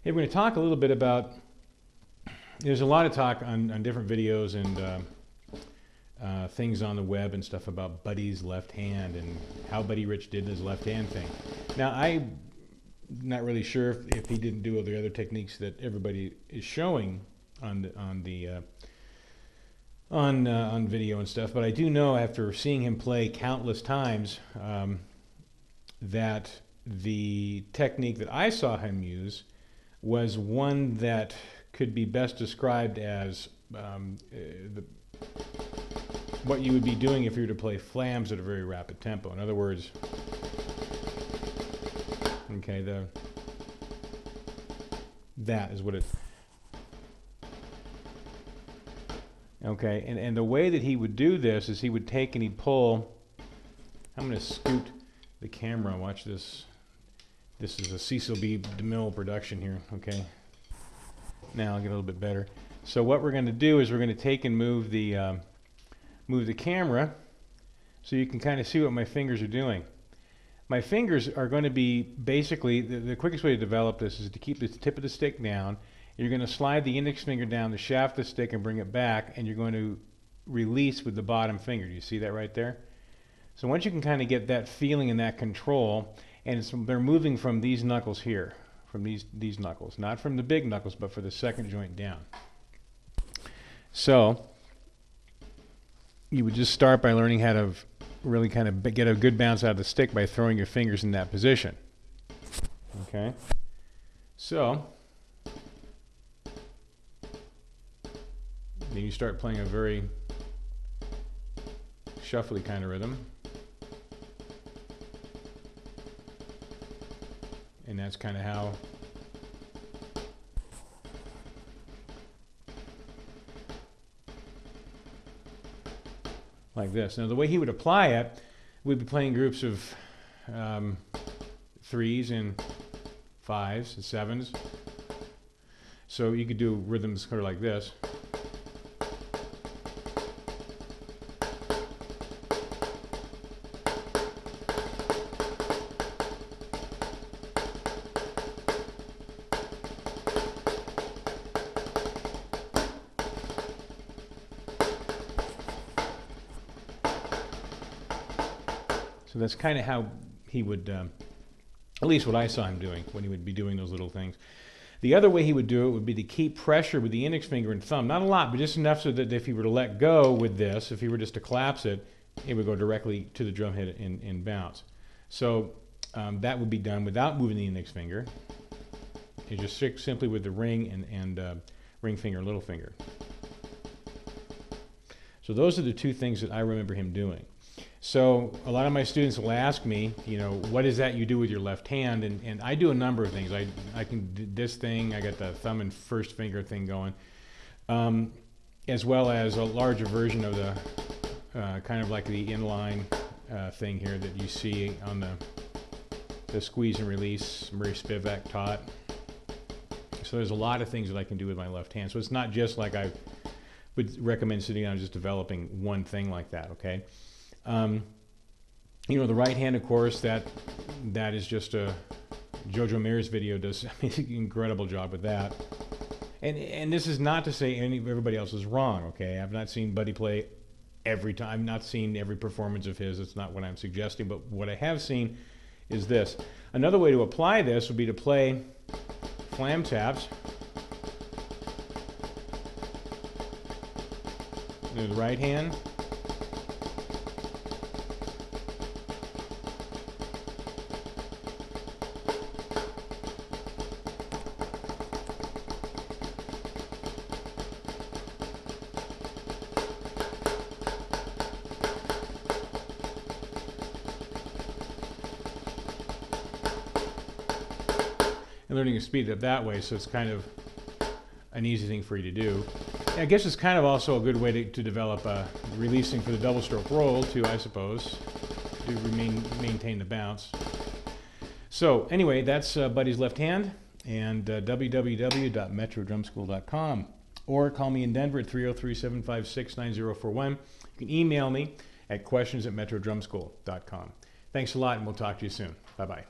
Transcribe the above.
Hey, we're going to talk a little bit about, there's a lot of talk on different videos and things on the web and stuff about Buddy's left hand and how Buddy Rich did his left hand thing. Now, I'm not really sure if he didn't do all the other techniques that everybody is showing on video and stuff, but I do know after seeing him play countless times that the technique that I saw him use was one that could be best described as what you would be doing if you were to play flams at a very rapid tempo. In other words, okay, that is what it. Okay, and the way that he would do this is he would take and he'd pull. I'm going to scoot the camera. Watch this. This is a Cecil B. DeMille production here. Okay. Now I'll get a little bit better. So what we're going to do is we're going to take and move the camera so you can kind of see what my fingers are doing. My fingers are going to be basically, the quickest way to develop this is to keep the tip of the stick down. You're going to slide the index finger down the shaft of the stick and bring it back, and you're going to release with the bottom finger. Do you see that right there? So once you can kind of get that feeling and that control, and they're moving from these knuckles here, from these knuckles, not from the big knuckles, but for the second joint down. So you would just start by learning how to really kind of get a good bounce out of the stick by throwing your fingers in that position. Okay? So then you start playing a very shuffly kind of rhythm. And that's kind of how like this. Now the way he would apply it, we'd be playing groups of 3s and 5s and 7s. So you could do rhythms sort of like this. So that's kind of how he would, at least what I saw him doing when he would be doing those little things. The other way he would do it would be to keep pressure with the index finger and thumb. Not a lot, but just enough so that if he were to let go with this, if he were just to collapse it, it would go directly to the drum head and bounce. So that would be done without moving the index finger. It's just simply with the ring and ring finger, little finger. So those are the two things that I remember him doing. So a lot of my students will ask me, you know, what is that you do with your left hand? And I do a number of things. I can do this thing. I got the thumb and first finger thing going, as well as a larger version of the kind of like the inline thing here that you see on the squeeze and release Murray Spivak taught. So there's a lot of things that I can do with my left hand. So it's not just like I would recommend sitting down and just developing one thing like that, okay? You know, the right hand, of course, that is just a Jojo Mears video does an incredible job with that. And this is not to say everybody else is wrong, okay? I've not seen Buddy play every time. I've not seen every performance of his. It's not what I'm suggesting, but what I have seen is this. Another way to apply this would be to play flam taps. The right hand. And learning to speed it up that way, so it's kind of an easy thing for you to do. And I guess it's kind of also a good way to develop releasing for the double stroke roll too, I suppose, to maintain the bounce. So anyway, that's Buddy's left hand, and www.metrodrumschool.com, or call me in Denver at 303-756-9041. You can email me at questions@metrodrumschool.com. Thanks a lot, and we'll talk to you soon. Bye-bye.